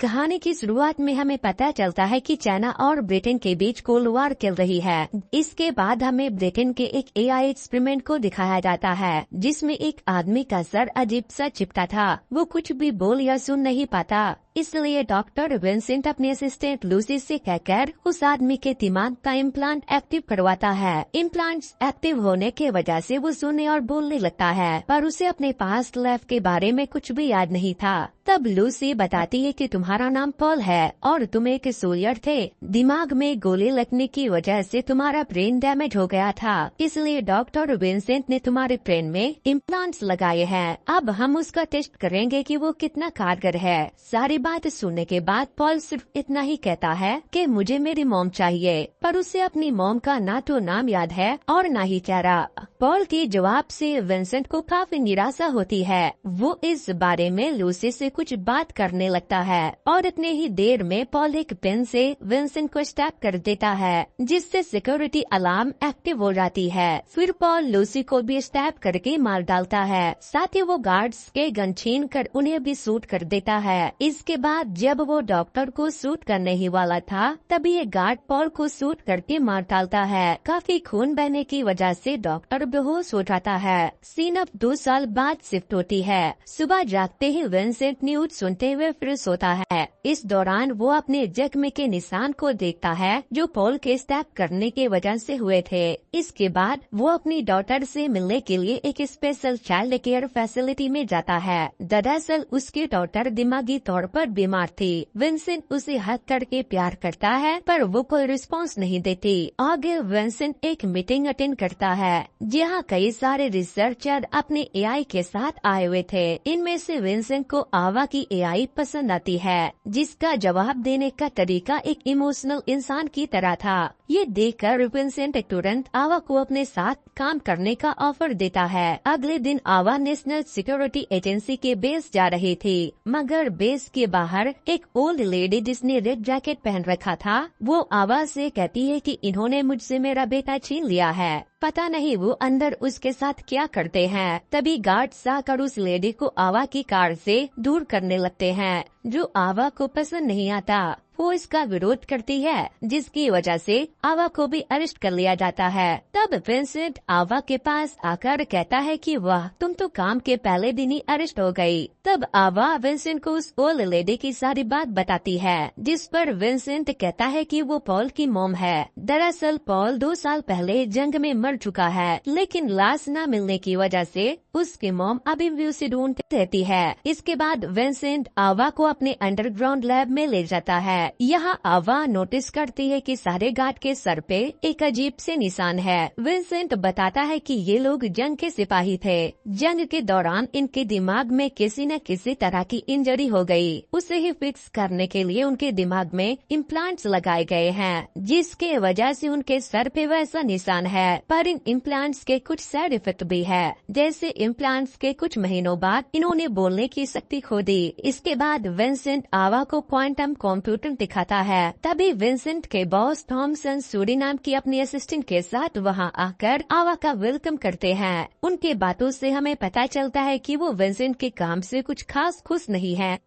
कहानी की शुरुआत में हमें पता चलता है कि चाइना और ब्रिटेन के बीच कोल्ड वॉर चल रही है। इसके बाद हमें ब्रिटेन के एक एआई एक्सपेरिमेंट को दिखाया जाता है, जिसमें एक आदमी का सर अजीब सा चिपटा था। वो कुछ भी बोल या सुन नहीं पाता, इसलिए डॉक्टर विंसेंट अपने असिस्टेंट लूसी से कहकर उस आदमी के दिमाग का इम्प्लांट एक्टिव करवाता है। इम्प्लांट्स एक्टिव होने के वजह से वो सुनने और बोलने लगता है, पर उसे अपने पास्ट लाइफ के बारे में कुछ भी याद नहीं था। तब लूसी बताती है कि तुम्हारा नाम पॉल है और तुम एक सोल्जर थे। दिमाग में गोली लगने की वजह से तुम्हारा ब्रेन डैमेज हो गया था, इसलिए डॉक्टर विंसेंट ने तुम्हारे ब्रेन में इम्प्लांट्स लगाए हैं। अब हम उसका टेस्ट करेंगे कि वो कितना कारगर है। सारी बात सुनने के बाद पॉल सिर्फ इतना ही कहता है कि मुझे मेरी मॉम चाहिए, पर उसे अपनी मॉम का ना तो नाम याद है और ना ही चेहरा। पॉल के जवाब से विंसेंट को काफी निराशा होती है। वो इस बारे में लूसी से कुछ बात करने लगता है और इतने ही देर में पॉल एक पेन से विंसेंट को स्टैप कर देता है, जिससे सिक्योरिटी अलार्म एक्टिव हो जाती है। फिर पॉल लूसी को भी स्टैप करके मार डालता है। साथ ही वो गार्ड्स के गन छीन कर उन्हें भी शूट कर देता है। इसके बाद जब वो डॉक्टर को शूट करने ही वाला था, तभी एक गार्ड पॉल को शूट करके मार डालता है। काफी खून बहने की वजह से डॉक्टर बेहोश हो जाता है। सीन अब 2 साल बाद शिफ्ट होती है। सुबह जागते ही विंसेंट न्यूज सुनते हुए फिर सोता है। इस दौरान वो अपने जख्म के निशान को देखता है, जो पॉल के स्टैप करने के वजह से हुए थे। इसके बाद वो अपनी डॉटर से मिलने के लिए एक स्पेशल चाइल्ड केयर फैसिलिटी में जाता है। दरअसल उसकी डॉटर दिमागी तौर पर बीमार थी। विंसेंट उसे हक करके प्यार करता है, पर वो कोई रिस्पांस नहीं देती। आगे विंसेंट एक मीटिंग अटेंड करता है, जहाँ कई सारे रिसर्चर अपने एआई के साथ आए हुए थे। इनमें से विंसेंट को आवा की एआई पसंद आती है, जिसका जवाब देने का तरीका एक इमोशनल इंसान की तरह था। ये देखकर विंसेंट तुरंत आवा को अपने साथ काम करने का ऑफर देता है। अगले दिन आवा नेशनल सिक्योरिटी एजेंसी के बेस जा रही थी, मगर बेस के बाहर एक ओल्ड लेडी जिसने रेड जैकेट पहन रखा था, वो आवा से कहती है कि इन्होंने मुझसे मेरा बेटा छीन लिया है। पता नहीं वो अंदर उसके साथ क्या करते हैं। तभी गार्ड्स आकर उस लेडी को आवा की कार से दूर करने लगते हैं, जो आवा को पसंद नहीं आता। वो इसका विरोध करती है, जिसकी वजह से आवा को भी अरेस्ट कर लिया जाता है। तब विंसेंट आवा के पास आकर कहता है कि वाह, तुम तो काम के पहले दिन ही अरेस्ट हो गई। तब आवा विंसेंट को उस ओल्ड लेडी की सारी बात बताती है, जिस पर विंसेंट कहता है कि वो पॉल की मॉम है। दरअसल पॉल 2 साल पहले जंग में मर चुका है, लेकिन लाश न मिलने की वजह से उसकी मॉम अभी भी उसे ढूंढती रहती है। इसके बाद विंसेंट आवा को अपने अंडरग्राउंड लैब में ले जाता है। यहाँ आवा नोटिस करती है कि सारे गार्ड के सर पे एक अजीब से निशान है। विंसेंट बताता है कि ये लोग जंग के सिपाही थे। जंग के दौरान इनके दिमाग में किसी न किसी तरह की इंजरी हो गई। उसे ही फिक्स करने के लिए उनके दिमाग में इम्प्लांट्स लगाए गए हैं, जिसके वजह से उनके सर पे वैसा निशान है। पर इन इम्प्लांट्स के कुछ साइड इफेक्ट भी है, जैसे इम्प्लांट्स के कुछ महीनों बाद इन्होंने बोलने की शक्ति खो दी। इसके बाद विंसेंट आवा को क्वांटम कंप्यूटर दिखाता है। तभी विंसेंट के बॉस थॉमसन सूरीनाम की अपनी असिस्टेंट के साथ वहां आकर आवा का वेलकम करते हैं। उनके बातों से हमें पता चलता है कि वो विंसेंट के काम से कुछ खास खुश नहीं है।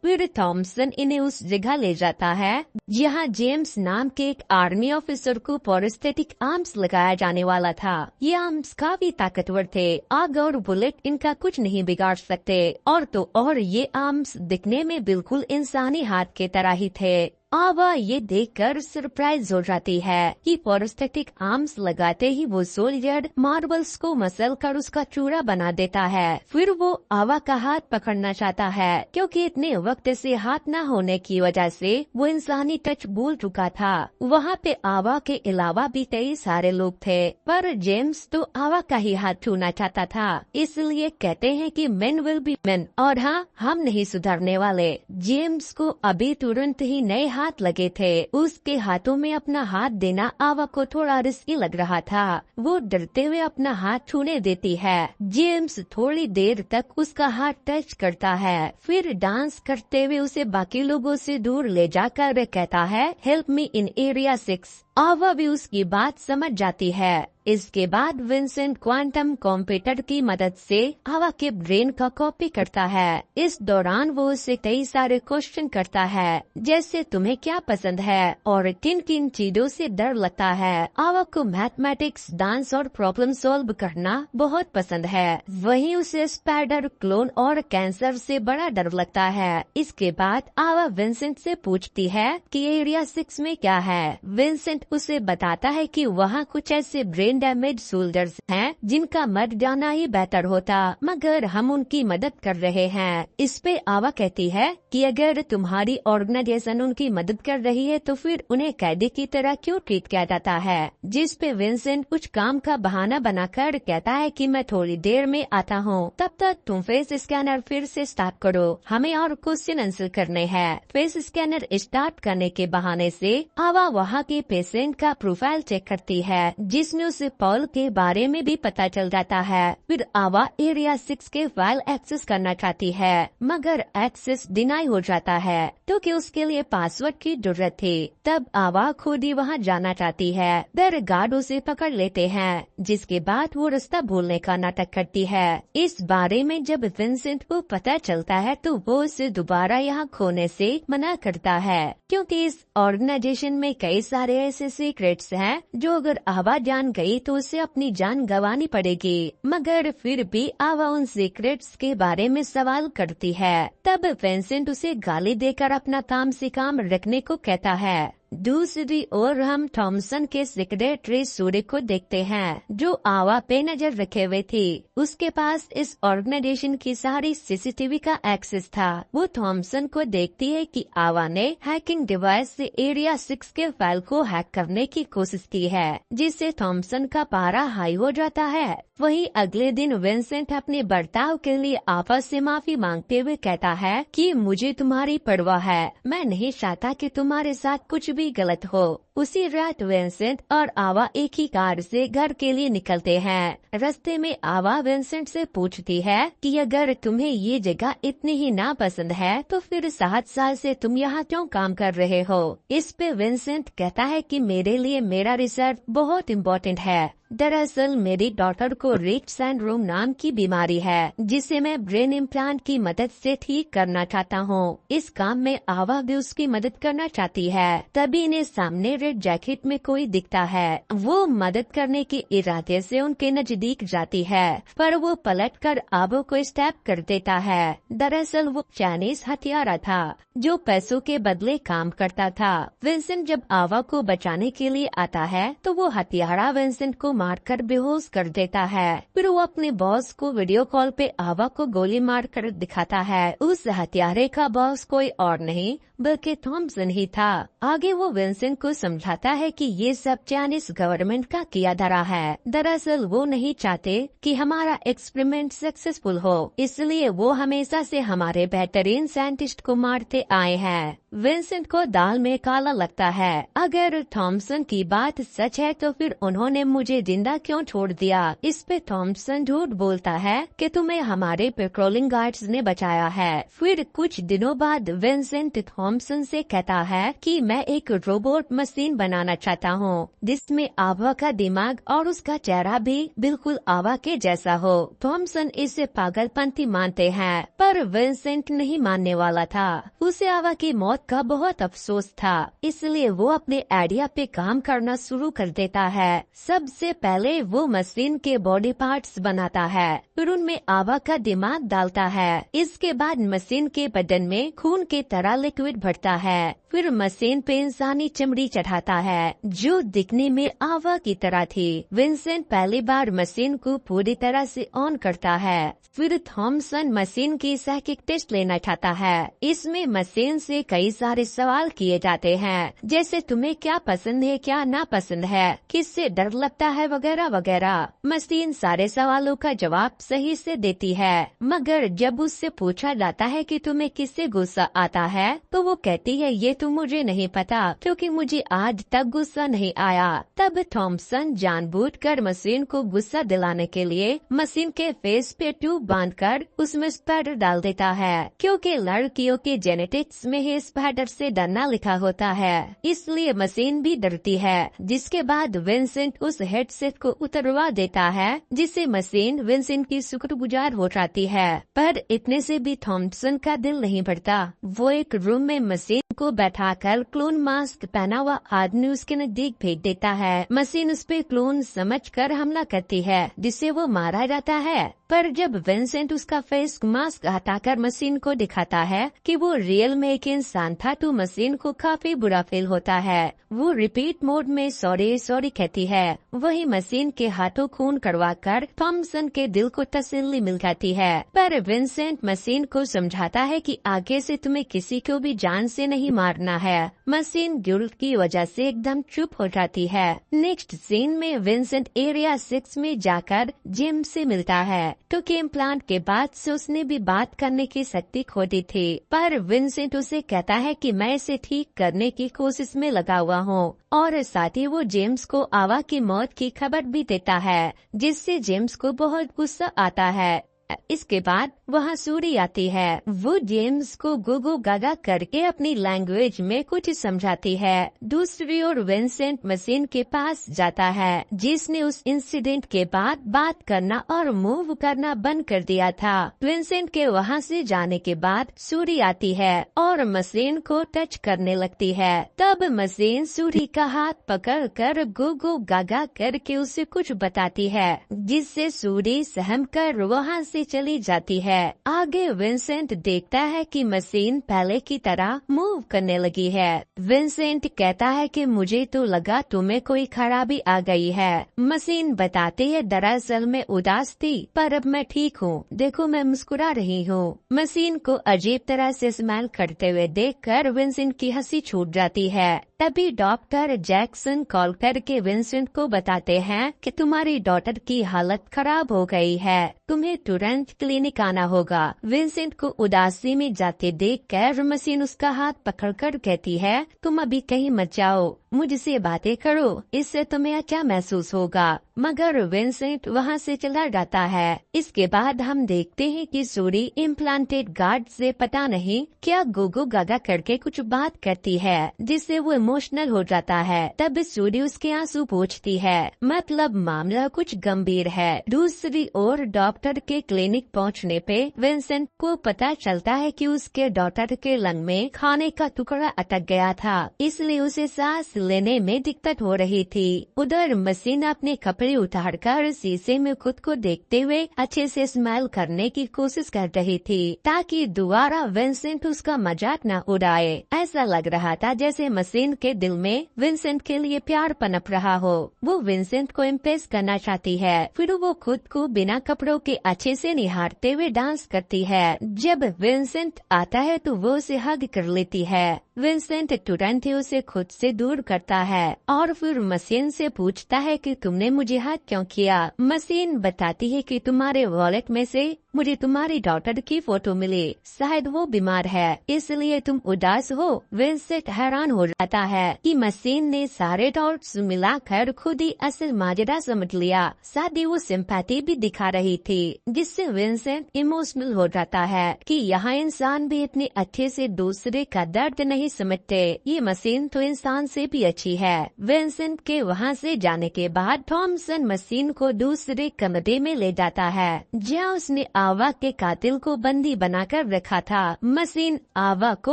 फिर थॉमसन इन्हें उस जगह ले जाता है जहां जेम्स नाम के एक आर्मी ऑफिसर को प्रोस्थेटिक आर्म्स लगाया जाने वाला था। ये आर्म्स काफी ताकतवर थे। आग और बुलेट इनका कुछ नहीं बिगाड़ सकते। और तो और ये आर्म्स दिखने में बिल्कुल इंसानी हाथ के तरह ही थे। आवा ये देखकर सरप्राइज हो जाती है कि प्रोस्थेटिक आर्म्स लगाते ही वो सोल्जर मार्बल्स को मसल कर उसका चूरा बना देता है। फिर वो आवा का हाथ पकड़ना चाहता है, क्योंकि इतने वक्त से हाथ न होने की वजह से वो इंसानी टच भूल चुका था। वहाँ पे आवा के अलावा भी कई सारे लोग थे, पर जेम्स तो आवा का ही हाथ छूना चाहता था। इसलिए कहते हैं कि मेन विल बी मेन, और हाँ, हम नहीं सुधरने वाले। जेम्स को अभी तुरंत ही नए हाथ लगे थे। उसके हाथों में अपना हाथ देना आवा को थोड़ा रिस्की लग रहा था। वो डरते हुए अपना हाथ छूने देती है। जेम्स थोड़ी देर तक उसका हाथ टच करता है, फिर डांस करते हुए उसे बाकी लोगों से दूर ले जाकर कहता है, हेल्प मी इन एरिया 6। आवा भी उसकी बात समझ जाती है इसके बाद विंसेंट क्वांटम कंप्यूटर की मदद से आवा के ब्रेन का कॉपी करता है। इस दौरान वो उससे कई सारे क्वेश्चन करता है, जैसे तुम्हें क्या पसंद है और किन किन चीजों से डर लगता है। आवा को मैथमेटिक्स, डांस और प्रॉब्लम सॉल्व करना बहुत पसंद है। वहीं उसे स्पाइडर, क्लोन और कैंसर से बड़ा डर लगता है। इसके बाद आवा विंसेंट से पूछती है कि एरिया 6 में क्या है। विंसेंट उसे बताता है कि वहाँ कुछ ऐसे ब्रेन डैमेज सोल्जर्स हैं जिनका मर जाना ही बेहतर होता, मगर हम उनकी मदद कर रहे हैं। इस पे आवा कहती है कि अगर तुम्हारी ऑर्गेनाइजेशन उनकी मदद कर रही है तो फिर उन्हें कैदी की तरह क्यों ट्रीट किया जाता है। जिस पे विंसेंट कुछ काम का बहाना बनाकर कहता है कि मैं थोड़ी देर में आता हूँ, तब तक तुम फेस स्कैनर फिर से स्टार्ट करो, हमें और क्वेश्चन आंसर करने हैं। फेस स्कैनर स्टार्ट करने के बहाने से आवा वहाँ के पेशेंट का प्रोफाइल चेक करती है, जिसमें उसे पॉल के बारे में भी पता चल जाता है। फिर आवा एरिया 6 के फाइल एक्सेस करना चाहती है, मगर एक्सेस डिनाई हो जाता है क्योंकि उसके लिए पासवर्ड की जरूरत थी। तब आवा खुद ही वहाँ जाना चाहती है, पर गार्ड उसे पकड़ लेते हैं, जिसके बाद वो रास्ता भूलने का नाटक करती है। इस बारे में जब विंसेंट को पता चलता है तो वो उसे दोबारा यहाँ खोने से मना करता है, क्योंकि इस ऑर्गेनाइजेशन में कई सारे ऐसे सीक्रेट्स हैं जो अगर आवा जान गई तो उसे अपनी जान गंवानी पड़ेगी। मगर फिर भी आवा उन सीक्रेट्स के बारे में सवाल करती है। तब विंसेंट उसे गाली देकर अपना काम से काम रखने को कहता है। दूसरी ओर हम थॉमसन के सेक्रेटरी सूर्य को देखते हैं, जो आवा पे नजर रखे हुए थी। उसके पास इस ऑर्गेनाइजेशन की सारी सीसीटीवी का एक्सेस था। वो थॉमसन को देखती है कि आवा ने हैकिंग डिवाइस से एरिया 6 के फाइल को हैक करने की कोशिश की है, जिससे थॉमसन का पारा हाई हो जाता है। वहीं अगले दिन विंसेंट अपने बर्ताव के लिए आवा से माफी मांगते हुए कहता है कि मुझे तुम्हारी परवाह है, मैं नहीं चाहता कि तुम्हारे साथ कुछ भी गलत हो। उसी रात विंसेंट और आवा एक ही कार से घर के लिए निकलते हैं। रास्ते में आवा विंसेंट से पूछती है कि अगर तुम्हें ये जगह इतनी ही ना पसंद है तो फिर 7 साल से तुम यहाँ क्यों काम कर रहे हो। इस पे विंसेंट कहता है कि मेरे लिए मेरा रिसर्च बहुत इम्पोर्टेंट है। दरअसल मेरी डॉटर को रिच सिंड्रोम नाम की बीमारी है, जिसे मैं ब्रेन इम्प्लांट की मदद से ठीक करना चाहता हूँ। इस काम में आवा भी उसकी मदद करना चाहती है। तभी इन्हें सामने रेड जैकेट में कोई दिखता है। वो मदद करने के इरादे से उनके नजदीक जाती है, पर वो पलटकर आवा को स्टैप कर देता है। दरअसल वो चाइनीज हथियारा था जो पैसों के बदले काम करता था। विंसेंट जब आवा को बचाने के लिए आता है तो वो हथियारा विंसेंट को मारकर बेहोश कर देता है। फिर वो अपने बॉस को वीडियो कॉल पे आवा को गोली मारकर दिखाता है। उस हत्यारे का बॉस कोई और नहीं बल्कि थॉमसन ही था। आगे वो विंसेंट को समझाता है कि ये सब चाइनीज गवर्नमेंट का किया धरा है। दरअसल वो नहीं चाहते कि हमारा एक्सपेरिमेंट सक्सेसफुल हो, इसलिए वो हमेशा से हमारे बेहतरीन साइंटिस्ट को मारते आए हैं। विंसेंट को दाल में काला लगता है। अगर थॉमसन की बात सच है तो फिर उन्होंने मुझे जिंदा क्यों छोड़ दिया। इस पे थॉमसन झूठ बोलता है कि तुम्हें हमारे पेट्रोलिंग गार्ड्स ने बचाया है। फिर कुछ दिनों बाद विंसेंट थॉमसन से कहता है कि मैं एक रोबोट मशीन बनाना चाहता हूँ, जिसमें आवा का दिमाग और उसका चेहरा भी बिल्कुल आवा के जैसा हो। थॉमसन इसे पागलपंती मानते हैं, पर विंसेंट नहीं मानने वाला था। उसे आवा की मौत का बहुत अफसोस था, इसलिए वो अपने आइडिया पे काम करना शुरू कर देता है। सबसे पहले वो मशीन के बॉडी पार्ट्स बनाता है, फिर उनमें आवा का दिमाग डालता है। इसके बाद मशीन के बदन में खून की तरह लिक्विड भरता है। फिर मशीन पे इंसानी चमड़ी चढ़ाता है जो दिखने में आवा की तरह थी। विंसेंट पहली बार मशीन को पूरी तरह से ऑन करता है। फिर थॉमसन मशीन की साइकिक टेस्ट लेना चाहता है। इसमें मशीन से कई सारे सवाल किए जाते हैं, जैसे तुम्हें क्या पसंद है, क्या ना पसंद है, किससे डर लगता है, वगैरह वगैरह। मशीन सारे सवालों का जवाब सही से देती है, मगर जब उससे पूछा जाता है कि तुम्हें किससे गुस्सा आता है तो वो कहती है ये तो मुझे नहीं पता, क्योंकि मुझे आज तक गुस्सा नहीं आया। तब थॉमसन जानबूझकर मशीन को गुस्सा दिलाने के लिए मशीन के फेस पे ट्यूब बांधकर उसमें स्पाइडर डाल देता है, क्योंकि लड़कियों के जेनेटिक्स में ही स्पाइडर से डरना लिखा होता है, इसलिए मशीन भी डरती है। जिसके बाद विंसेंट उस हेडसेट को उतरवा देता है, जिससे मशीन विंसेंट की शुक्रगुजार हो जाती है। पर इतने से भी थॉमसन का दिल नहीं भरता। वो एक रूम में मशीन को बैठाकर क्लोन मास्क पहना हुआ आदमी उसके नजदीक भेज देता है। मशीन उस पे क्लोन समझकर हमला करती है, जिससे वो मारा जाता है। पर जब विंसेंट उसका फेस मास्क हटाकर मशीन को दिखाता है कि वो रियल में एक इंसान था, तो मशीन को काफी बुरा फील होता है। वो रिपीट मोड में सॉरी सॉरी कहती है। वही मशीन के हाथों खून करवाकर थॉमसन के दिल को तसल्ली मिल जाती है। पर विंसेंट मशीन को समझाता है कि आगे से तुम्हें किसी को भी जान से नहीं मारना है। मशीन गिल्ट की वजह से एकदम चुप हो जाती है। नेक्स्ट सीन में विंसेंट एरिया 6 में जाकर जिम से मिलता है, क्योंकि इम्प्लांट के बाद से उसने भी बात करने की शक्ति खो दी थी। पर विंसेंट उसे कहता है कि मैं इसे ठीक करने की कोशिश में लगा हुआ हूँ, और साथ ही वो जेम्स को आवा की मौत की खबर भी देता है, जिससे जेम्स को बहुत गुस्सा आता है। इसके बाद वहाँ सूरी आती है। वो जेम्स को गुगु गागा करके अपनी लैंग्वेज में कुछ समझाती है। दूसरी ओर विंसेंट मशीन के पास जाता है, जिसने उस इंसिडेंट के बाद बात करना और मूव करना बंद कर दिया था। विंसेंट के वहाँ से जाने के बाद सूरी आती है और मशीन को टच करने लगती है। तब मशीन सूरी का हाथ पकड़कर गुगु गागा करके उसे कुछ बताती है, जिससे सूरी सहम कर वहाँ से चली जाती है। आगे विंसेंट देखता है कि मशीन पहले की तरह मूव करने लगी है। विंसेंट कहता है कि मुझे तो लगा तुम्हें कोई खराबी आ गई है। मशीन बताती है दरअसल मैं उदास थी, पर अब मैं ठीक हूँ, देखो मैं मुस्कुरा रही हूँ। मशीन को अजीब तरह से स्माइल करते हुए देखकर विंसेंट की हंसी छूट जाती है। तभी डॉक्टर जैक्सन कॉल करके विंसेंट को बताते हैं कि तुम्हारी डॉटर की हालत खराब हो गई है, तुम्हें तुरंत क्लिनिक आना होगा। विंसेंट को उदासी में जाते देखकर मशीन उसका हाथ पकड़कर कहती है, तुम अभी कहीं मत जाओ, मुझसे बातें करो, इससे तुम्हें अच्छा महसूस होगा। मगर विंसेंट वहाँ से चला जाता है। इसके बाद हम देखते हैं कि सूरी इम्प्लांटेड गार्ड से पता नहीं क्या गुगु गागा करके कुछ बात करती है, जिससे वो इमोशनल हो जाता है। तब सूरी उसके आंसू पोंछती है, मतलब मामला कुछ गंभीर है। दूसरी ओर डॉक्टर के क्लिनिक पहुँचने पे विंसेंट को पता चलता है कि उसके डॉटर के लंग में खाने का टुकड़ा अटक गया था, इसलिए उसे सांस लेने में दिक्कत हो रही थी। उधर मशीन अपने कपड़े उतारकर शीशे में खुद को देखते हुए अच्छे से स्माइल करने की कोशिश कर रही थी, ताकि दोबारा विंसेंट उसका मजाक न उड़ाए। ऐसा लग रहा था जैसे मशीन के दिल में विंसेंट के लिए प्यार पनप रहा हो। वो विंसेंट को इम्प्रेस करना चाहती है। फिर वो खुद को बिना कपड़ों के अच्छे से निहारते हुए डांस करती है। जब विंसेंट आता है तो वो उसे हग कर लेती है। विंसेंट तुरंत ही उसे खुद से दूर करता है और फिर मशीन से पूछता है कि तुमने मुझे हग क्यों किया। मशीन बताती है कि तुम्हारे वॉलेट में से मुझे तुम्हारी डॉटर की फोटो मिली, शायद वो बीमार है इसलिए तुम उदास हो। विंसेंट हैरान हो जाता है कि मशीन ने सारे डॉट्स मिलाकर खुद ही असल माजरा समझ लिया, साथ ही वो सिंपैथी भी दिखा रही थी, जिससे विंसेंट इमोशनल हो जाता है कि यहाँ इंसान भी इतने अच्छे से दूसरे का दर्द नहीं समझते, ये मशीन तो इंसान से भी अच्छी है। विंसेंट के वहाँ से जाने के बाद थॉमसन मशीन को दूसरे कमरे में ले जाता है, जहाँ उसने आवा के कातिल को बंदी बनाकर रखा था। मशीन आवा को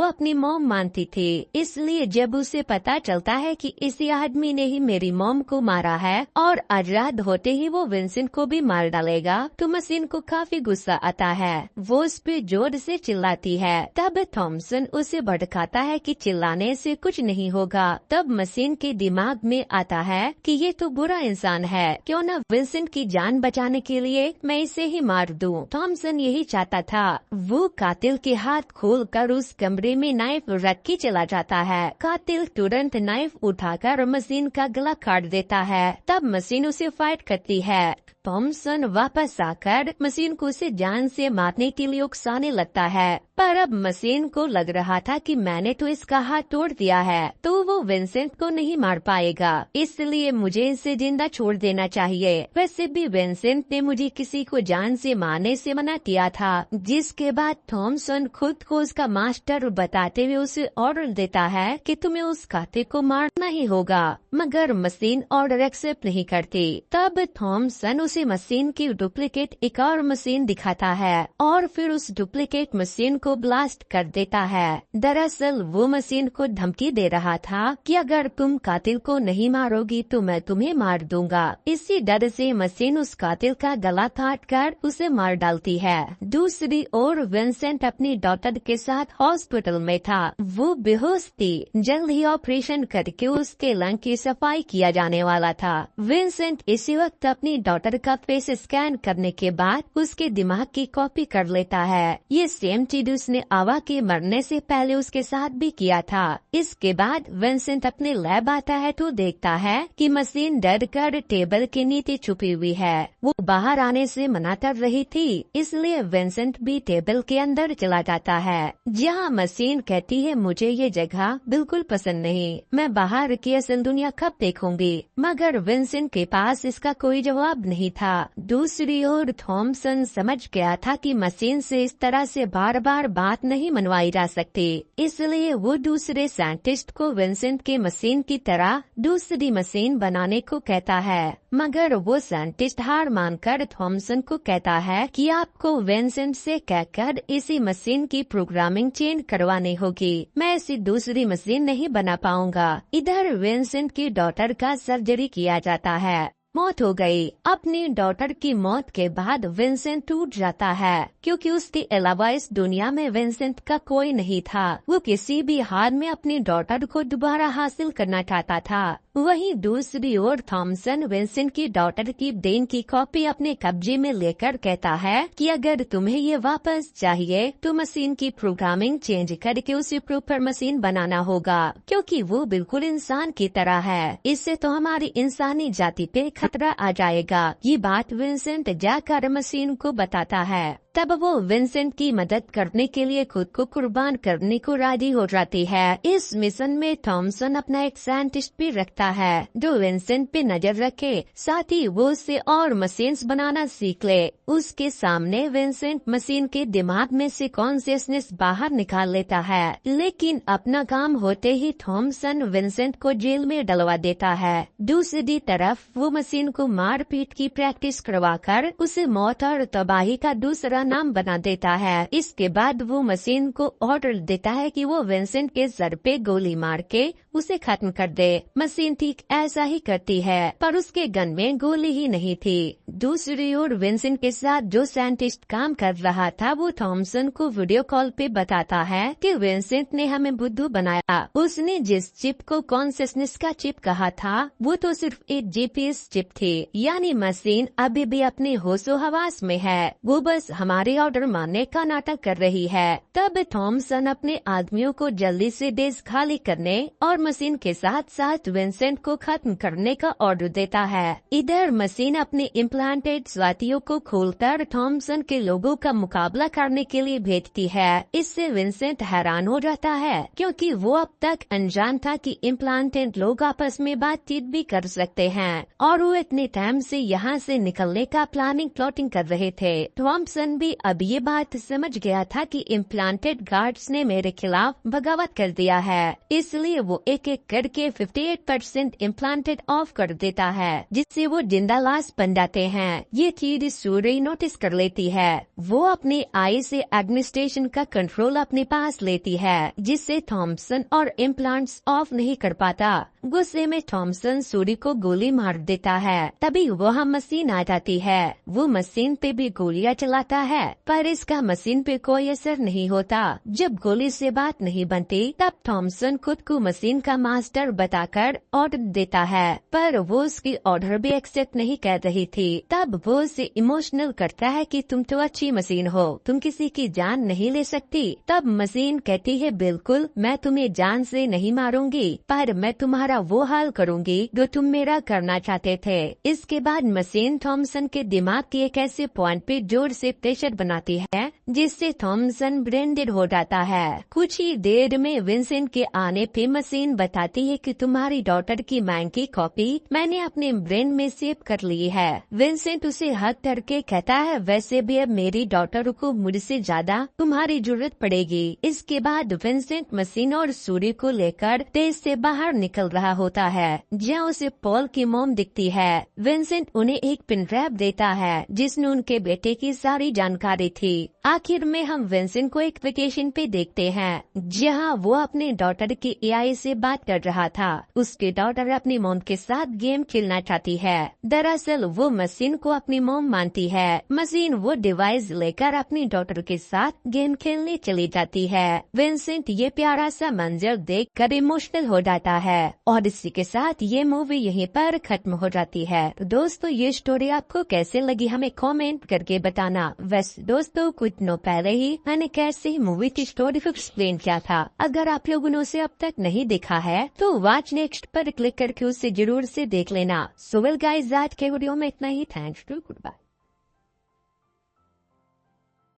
अपनी मॉम मानती थी, इसलिए जब उसे पता चलता है कि इसी आदमी ने ही मेरी मॉम को मारा है और आजाद होते ही वो विंसेंट को भी मार डालेगा, तो मशीन को काफी गुस्सा आता है। वो उस पे जोर से चिल्लाती है। तब थॉमसन उसे भड़काता है कि चिल्लाने से कुछ नहीं होगा। तब मशीन के दिमाग में आता है कि ये तो बुरा इंसान है, क्यों न विंसेंट की जान बचाने के लिए मैं इसे ही मार दूं। थॉमसन यही चाहता था। वो कातिल के हाथ खोलकर उस कमरे में नाइफ रख के चला जाता है। कातिल तुरंत नाइफ उठाकर मशीन का गला काट देता है। तब मशीन उसे फाइट करती है, थॉमसन वापस आकर मशीन को उसे जान से मारने के लिए उकसाने लगता है, पर अब मशीन को लग रहा था कि मैंने तो इसका हाथ तोड़ दिया है तो वो विंसेंट को नहीं मार पाएगा, इसलिए मुझे इसे जिंदा छोड़ देना चाहिए। वैसे भी विंसेंट ने मुझे किसी को जान से मारने से मना किया था। जिसके बाद थॉमसन खुद को उसका मास्टर बताते हुए उसे ऑर्डर देता है कि तुम्हें उस कातिल को मारना ही होगा, मगर मशीन ऑर्डर एक्सेप्ट नहीं करती। तब थॉमसन उसे मशीन की डुप्लीकेट एक और मशीन दिखाता है और फिर उस डुप्लीकेट मशीन को ब्लास्ट कर देता है। दरअसल वो मशीन को धमकी दे रहा था कि अगर तुम कातिल को नहीं मारोगी तो मैं तुम्हें मार दूंगा। इसी डर से मशीन उस कातिल का गला काट कर उसे मार डालती है। दूसरी ओर विंसेंट अपनी डॉटर के साथ हॉस्पिटल में था। वो बेहोश थी। जल्द ही ऑपरेशन करके उसके लंग की सफाई किया जाने वाला था। विंसेंट इसी वक्त अपनी डॉटर का फेस स्कैन करने के बाद उसके दिमाग की कॉपी कर लेता है। ये सेम चीज उसने आवा के मरने से पहले उसके साथ भी किया था। इसके बाद विंसेंट अपने लैब आता है तो देखता है कि मशीन डर कर टेबल के नीचे छुपी हुई है। वो बाहर आने से मना कर रही थी, इसलिए विंसेंट भी टेबल के अंदर चला जाता है, जहाँ मशीन कहती है मुझे ये जगह बिल्कुल पसंद नहीं, मैं बाहर की असल दुनिया कब देखूंगी। मगर विंसेंट के पास इसका कोई जवाब नहीं था। दूसरी ओर थॉमसन समझ गया था कि मशीन से इस तरह से बार बार बात नहीं मनवाई जा सकती, इसलिए वो दूसरे साइंटिस्ट को विंसेंट के मशीन की तरह दूसरी मशीन बनाने को कहता है। मगर वो साइंटिस्ट हार मानकर थॉमसन को कहता है कि आपको विंसेंट से कहकर इसी मशीन की प्रोग्रामिंग चेंज करवानी होगी, मैं ऐसी दूसरी मशीन नहीं बना पाऊंगा। इधर विंसेंट की डॉटर का सर्जरी किया जाता है। मौत हो गई। अपनी डॉटर की मौत के बाद विंसेंट टूट जाता है, क्योंकि उसके अलावा इस दुनिया में विंसेंट का कोई नहीं था। वो किसी भी हाल में अपनी डॉटर को दोबारा हासिल करना चाहता था। वहीं दूसरी ओर थॉमसन विंसेंट की डॉटर की ब्रेन की कॉपी अपने कब्जे में लेकर कहता है कि अगर तुम्हें ये वापस चाहिए तो मशीन की प्रोग्रामिंग चेंज करके उसे प्रॉपर मशीन बनाना होगा, क्योंकि वो बिल्कुल इंसान की तरह है। इससे तो हमारी इंसानी जाति पे खतरा आ जाएगा। ये बात विंसेंट जाकर मशीन को बताता है। तब वो विंसेंट की मदद करने के लिए खुद को कुर्बान करने को राजी हो जाती है। इस मिशन में थॉमसन अपना एक साइंटिस्ट भी रखता है जो विंसेंट पे नजर रखे, साथ ही वो उससे और मशीन्स बनाना सीख ले। उसके सामने विंसेंट मशीन के दिमाग में से कॉन्शियसनेस बाहर निकाल लेता है, लेकिन अपना काम होते ही थॉमसन विंसेंट को जेल में डलवा देता है। दूसरी तरफ वो मशीन को मारपीट की प्रैक्टिस करवाकर उसे मौत और तबाही का दूसरा नाम बना देता है। इसके बाद वो मशीन को ऑर्डर देता है कि वो विंसेंट के सर पे गोली मार के उसे खत्म कर दे। मशीन ठीक ऐसा ही करती है, पर उसके गन में गोली ही नहीं थी। दूसरी ओर विंसेंट के साथ जो साइंटिस्ट काम कर रहा था वो थॉमसन को वीडियो कॉल पे बताता है कि विंसेंट ने हमें बुद्धू बनाया। उसने जिस चिप को कॉन्शियसनेस का चिप कहा था वो तो सिर्फ एक जीपीएस चिप थी, यानी मशीन अभी भी अपने होशो हवास में है, वो बस हमारे ऑर्डर मानने का नाटक कर रही है। तब थॉमसन अपने आदमियों को जल्दी से देश खाली करने और मशीन के साथ साथ विंसेंट को खत्म करने का ऑर्डर देता है। इधर मशीन अपने इम्प्लांटेड स्वातियों को खोलकर थॉमसन के लोगों का मुकाबला करने के लिए भेजती है। इससे विंसेंट हैरान हो जाता है, क्योंकि वो अब तक अनजान था कि इम्प्लांटेड लोग आपस में बातचीत भी कर सकते हैं, और वो इतने टाइम से यहाँ से निकलने का प्लाटिंग कर रहे थे। थॉमसन भी अब ये बात समझ गया था कि इम्प्लांटेड गार्ड्स ने मेरे खिलाफ बगावत कर दिया है, इसलिए वो एक एक करके 58% इम्प्लांटेड ऑफ कर देता है, जिससे वो जिंदा लाश बन जाते हैं। ये चीज सूर्य नोटिस कर लेती है। वो अपने आई से एडमिनिस्ट्रेशन का कंट्रोल अपने पास लेती है, जिससे थॉमसन और इम्प्लांट्स ऑफ नहीं कर पाता। गुस्से में थॉमसन सूर्य को गोली मार देता है। तभी वह मशीन आ जाती है। वो मशीन पे भी गोलियां चलाता है, पर इसका मशीन पे कोई असर नहीं होता। जब गोली से बात नहीं बनती तब थॉमसन खुद को मशीन का मास्टर बताकर ऑर्डर देता है, पर वो उसकी ऑर्डर भी एक्सेप्ट नहीं कर रही थी। तब वो उसे इमोशनल करता है कि तुम तो अच्छी मशीन हो, तुम किसी की जान नहीं ले सकती। तब मशीन कहती है बिल्कुल, मैं तुम्हें जान से नहीं मारूंगी, पर मैं तुम्हारा वो हाल करूंगी जो तुम मेरा करना चाहते थे। इसके बाद मशीन थॉमसन के दिमाग के एक ऐसे पॉइंट पे जोर से प्रेशर बनाती है जिससे थॉमसन ब्रेन डेड हो जाता है। कुछ ही देर में विंसेंट के आने पे मशीन बताती है कि तुम्हारी डॉटर की माइंड की कॉपी मैंने अपने ब्रेन में सेव कर ली है। विंसेंट उसे हक करके कहता है वैसे भी अब मेरी डॉटर को मुझसे ज्यादा तुम्हारी जरूरत पड़ेगी। इसके बाद विंसेंट मशीन और सूर्य को लेकर देश से बाहर निकल रहा होता है, जहाँ उसे पॉल की मॉम दिखती है। विंसेंट उन्हें एक पिन ड्राइव देता है जिसमें उनके बेटे की सारी जानकारी थी। आखिर में हम विंसेंट को एक वेकेशन पे देखते हैं जहां वो अपने डॉटर की एआई से बात कर रहा था। उसकी डॉटर अपनी मॉम के साथ गेम खेलना चाहती है। दरअसल वो मशीन को अपनी मॉम मानती है। मशीन वो डिवाइस लेकर अपनी डॉटर के साथ गेम खेलने चली जाती है। विंसेंट ये प्यारा सा मंजर देखकर इमोशनल हो जाता है और इसी के साथ ये मूवी यहीं पर खत्म हो जाती है। दोस्तों ये स्टोरी आपको कैसे लगी हमें कमेंट करके बताना। वैसे दोस्तों कुछ दिनों पहले ही मैंने कैसे मूवी की स्टोरी को एक्सप्लेन किया था। अगर आप लोगों ने उसे अब तक नहीं देखा है तो वॉच नेक्स्ट पर क्लिक करके उसे जरूर से देख लेना। सो वेल गाइस आज के वीडियो में इतना ही। Thanks to good bye.